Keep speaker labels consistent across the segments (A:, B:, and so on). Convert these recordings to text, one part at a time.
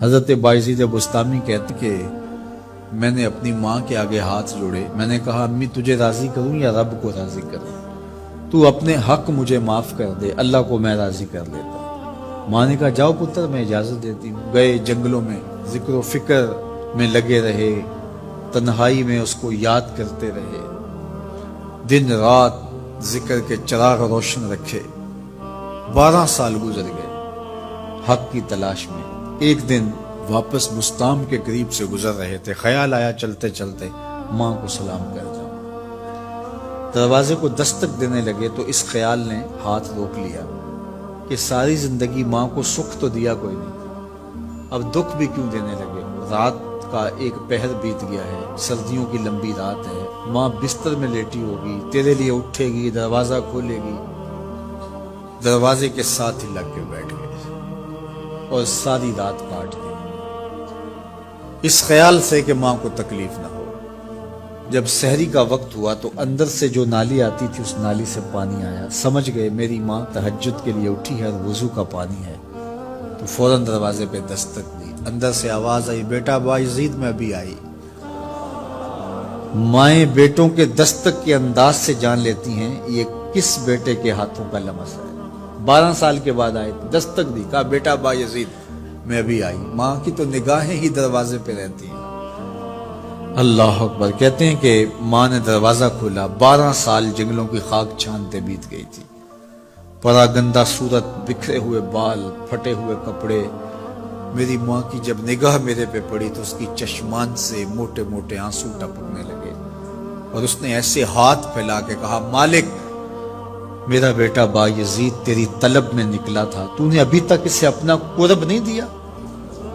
A: حضرت بایزید بستامی کہتے کہ میں نے اپنی ماں کے آگے ہاتھ جوڑے، میں نے کہا امی تجھے راضی کروں یا رب کو راضی کروں؟ تو اپنے حق مجھے معاف کر دے، اللہ کو میں راضی کر لیتا ہوں۔ ماں نے کہا جاؤ پتر میں اجازت دیتی ہوں۔ گئے جنگلوں میں، ذکر و فکر میں لگے رہے، تنہائی میں اس کو یاد کرتے رہے، دن رات ذکر کے چراغ روشن رکھے۔ 12 سال گزر گئے حق کی تلاش میں۔ ایک دن واپس بستام کے قریب سے گزر رہے تھے، خیال آیا چلتے چلتے ماں کو سلام کر جاؤں۔ دروازے کو دستک دینے لگے تو اس خیال نے ہاتھ روک لیا کہ ساری زندگی ماں کو سکھ تو دیا کوئی نہیں، اب دکھ بھی کیوں دینے لگے؟ رات کا ایک پہر بیت گیا ہے، سردیوں کی لمبی رات ہے، ماں بستر میں لیٹی ہوگی، تیرے لیے اٹھے گی، دروازہ کھولے گی۔ دروازے کے ساتھ ہی لگ کے بیٹھ گئے اور ساری رات کاٹ دی، اس خیال سے کہ ماں کو تکلیف نہ ہو۔ جب سحری کا وقت ہوا تو اندر سے جو نالی آتی تھی اس نالی سے پانی آیا، سمجھ گئے میری ماں تہجد کے لیے اٹھی ہے اور وضو کا پانی ہے، تو فوراً دروازے پہ دستک دی۔ اندر سے آواز آئی بیٹا بایزید میں ابھی آئی۔ مائیں بیٹوں کے دستک کے انداز سے جان لیتی ہیں یہ کس بیٹے کے ہاتھوں کا لمس ہے۔ 12 سال کے بعد آئے، دستک دی، کہا بیٹا بایزید میں ابھی آئی۔ ماں کی تو نگاہیں ہی دروازے پہ رہتی ہیں۔ اللہ اکبر۔ کہتے ہیں کہ ماں نے دروازہ کھولا، 12 سال جنگلوں کی خاک چھانتے بیت گئی تھی، پراگندہ صورت، بکھرے ہوئے بال، پھٹے ہوئے کپڑے۔ میری ماں کی جب نگاہ میرے پہ پڑی تو اس کی چشمان سے موٹے موٹے آنسو ٹپکنے لگے، اور اس نے ایسے ہاتھ پھیلا کے کہا مالک میرا بیٹا بایزید تیری طلب میں نکلا تھا، تو نے ابھی تک اسے اپنا قرب نہیں دیا؟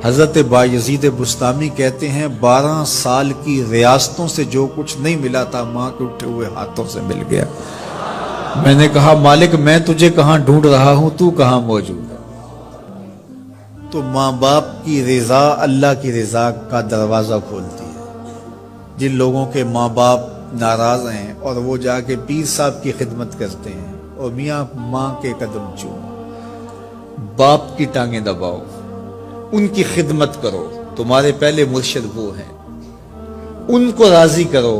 A: حضرت بایزید بستامی کہتے ہیں 12 سال کی ریاستوں سے جو کچھ نہیں ملا تھا ماں کے اٹھے ہوئے ہاتھوں سے مل گیا۔ میں نے کہا مالک میں تجھے کہاں ڈھونڈ رہا ہوں، تو کہاں موجود ہے؟ تو ماں باپ کی رضا اللہ کی رضا کا دروازہ کھولتی ہے۔ جن لوگوں کے ماں باپ ناراض ہیں اور وہ جا کے پیر صاحب کی خدمت کرتے ہیں اور میاں ماں کے قدم چومو، باپ کی ٹانگیں دباؤ، ان کی خدمت کرو، تمہارے پہلے مرشد وہ ہیں، ان کو راضی کرو،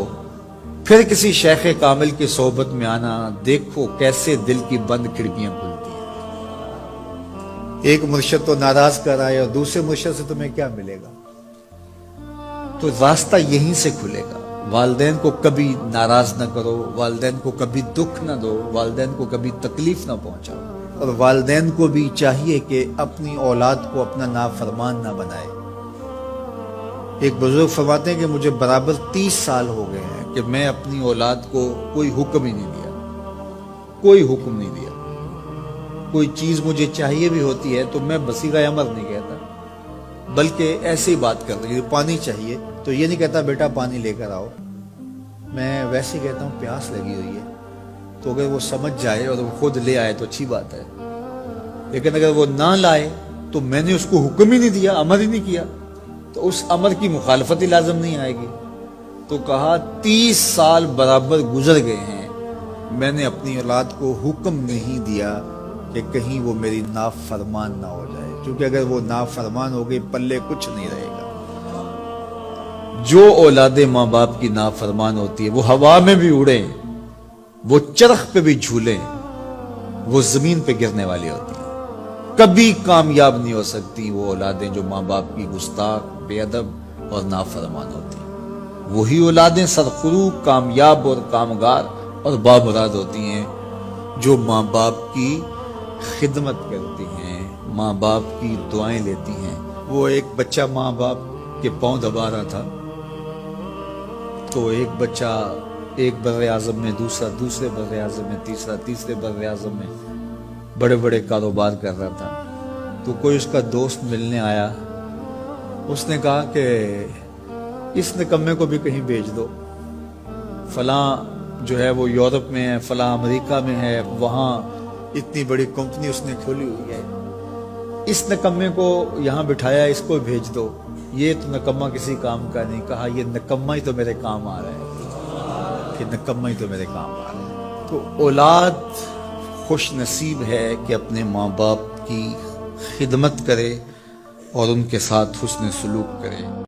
A: پھر کسی شیخ کامل کی صحبت میں آنا، دیکھو کیسے دل کی بند کھڑکیاں کھلتی ہیں۔ ایک مرشد تو ناراض کر آئے اور دوسرے مرشد سے تمہیں کیا ملے گا؟ تو راستہ یہیں سے کھلے گا۔ والدین کو کبھی ناراض نہ کرو، والدین کو کبھی دکھ نہ دو، والدین کو کبھی تکلیف نہ پہنچاؤ، اور والدین کو بھی چاہیے کہ اپنی اولاد کو اپنا نافرمان نہ بنائے۔ ایک بزرگ فرماتے ہیں کہ مجھے برابر 30 سال ہو گئے ہیں کہ میں اپنی اولاد کو کوئی حکم ہی نہیں دیا، کوئی حکم نہیں دیا۔ کوئی چیز مجھے چاہیے بھی ہوتی ہے تو میں بصیغہ امر نہیں کہتا، بلکہ ایسی بات کرتا ہوں، پانی چاہیے تو یہ نہیں کہتا بیٹا پانی لے کر آؤ، میں ویسے کہتا ہوں پیاس لگی ہوئی ہے، تو اگر وہ سمجھ جائے اور وہ خود لے آئے تو اچھی بات ہے، لیکن اگر وہ نہ لائے تو میں نے اس کو حکم ہی نہیں دیا، امر ہی نہیں کیا، تو اس امر کی مخالفت ہی لازم نہیں آئے گی۔ تو کہا 30 سال برابر گزر گئے ہیں، میں نے اپنی اولاد کو حکم نہیں دیا کہ کہیں وہ میری نافرمان نہ ہو جائے، کیونکہ اگر وہ نافرمان ہو گئی پلے کچھ نہیں رہے گا۔ جو اولاد ماں باپ کی نافرمان ہوتی ہے وہ ہوا میں بھی اڑیں، وہ چرخ پہ بھی جھولیں، وہ زمین پہ گرنے والی ہوتی ہیں، کبھی کامیاب نہیں ہو سکتی وہ اولادیں جو ماں باپ کی گستاخ، بے ادب اور نافرمان ہوتی ہیں۔ وہی اولادیں سرخرو، کامیاب اور کامگار اور بامراد ہوتی ہیں جو ماں باپ کی خدمت کرتی ہیں، ماں باپ کی دعائیں لیتی ہیں۔ وہ ایک بچہ ماں باپ کے پاؤں دبا رہا تھا، تو ایک بچہ ایک بر اعظم میں، دوسرا دوسرے بر اعظم میں، تیسرا تیسرے بر اعظم میں بڑے بڑے کاروبار کر رہا تھا۔ تو کوئی اس کا دوست ملنے آیا، اس نے کہا کہ اس نکمے کو بھی کہیں بھیج دو، فلاں جو ہے وہ یورپ میں ہے، فلاں امریکہ میں ہے، وہاں اتنی بڑی کمپنی اس نے کھولی ہوئی ہے، اس نکمے کو یہاں بٹھایا، اس کو بھیج دو، یہ تو نکمہ کسی کام کا نہیں۔ کہا یہ نکمہ ہی تو میرے کام آ رہا ہے، کہ نکمہ ہی تو میرے کام آ رہا ہے۔ تو اولاد خوش نصیب ہے کہ اپنے ماں باپ کی خدمت کرے اور ان کے ساتھ حسن سلوک کرے۔